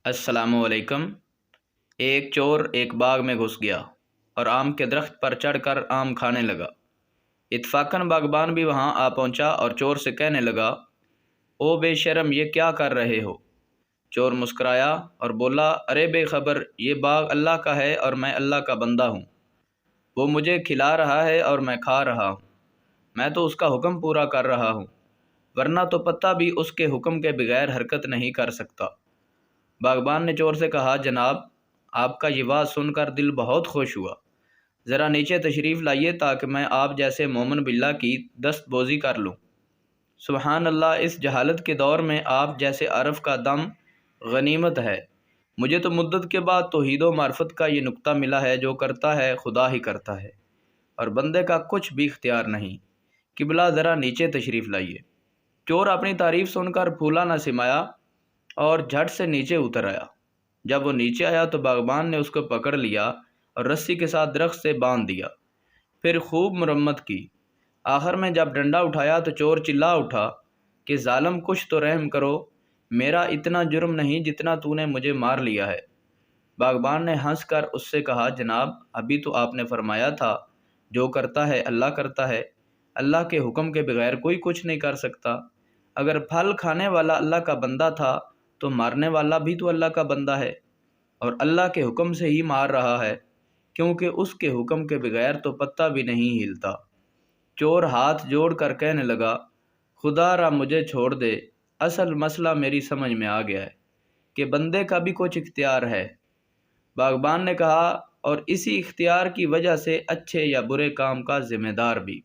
السلام علیکم۔ ایک چور ایک باغ میں گھس گیا اور آم کے درخت پر چڑھ کر آم کھانے لگا۔ اتفاقاً باغبان بھی وہاں آ پہنچا اور چور سے کہنے لگا، او بے شرم، یہ کیا کر رہے ہو؟ چور مسکرایا اور بولا، ارے بے خبر، یہ باغ اللہ کا ہے اور میں اللہ کا بندہ ہوں۔ وہ مجھے کھلا رہا ہے اور میں کھا رہا ہوں۔ میں تو اس کا حکم پورا کر رہا ہوں، ورنہ تو پتہ بھی اس کے حکم کے بغیر حرکت نہیں کر سکتا۔ باغبان نے چور سے کہا، جناب، آپ کا یہ بات سن کر دل بہت خوش ہوا۔ ذرا نیچے تشریف لائیے تاکہ میں آپ جیسے مومن باللہ کی دست بوزی کر لوں۔ سبحان اللہ، اس جہالت کے دور میں آپ جیسے عارف کا دم غنیمت ہے۔ مجھے تو مدت کے بعد توحید و معرفت کا یہ نقطہ ملا ہے، جو کرتا ہے خدا ہی کرتا ہے اور بندے کا کچھ بھی اختیار نہیں۔ قبلہ، ذرا نیچے تشریف لائیے۔ چور اپنی تعریف سن کر پھولا نہ سمایا اور جھٹ سے نیچے اتر آیا۔ جب وہ نیچے آیا تو باغبان نے اس کو پکڑ لیا اور رسی کے ساتھ درخت سے باندھ دیا، پھر خوب مرمت کی۔ آخر میں جب ڈنڈا اٹھایا تو چور چلا اٹھا کہ ظالم، کچھ تو رحم کرو، میرا اتنا جرم نہیں جتنا تو نے مجھے مار لیا ہے۔ باغبان نے ہنس کر اس سے کہا، جناب، ابھی تو آپ نے فرمایا تھا جو کرتا ہے اللہ کرتا ہے۔ اللہ کے حکم کے بغیر کوئی کچھ نہیں کر سکتا۔ اگر پھل کھانے والا اللہ کا بندہ تھا تو مارنے والا بھی تو اللہ کا بندہ ہے، اور اللہ کے حکم سے ہی مار رہا ہے، کیونکہ اس کے حکم کے بغیر تو پتہ بھی نہیں ہلتا۔ چور ہاتھ جوڑ کر کہنے لگا، خدا را مجھے چھوڑ دے، اصل مسئلہ میری سمجھ میں آ گیا ہے کہ بندے کا بھی کچھ اختیار ہے۔ باغبان نے کہا، اور اسی اختیار کی وجہ سے اچھے یا برے کام کا ذمہ دار بھی۔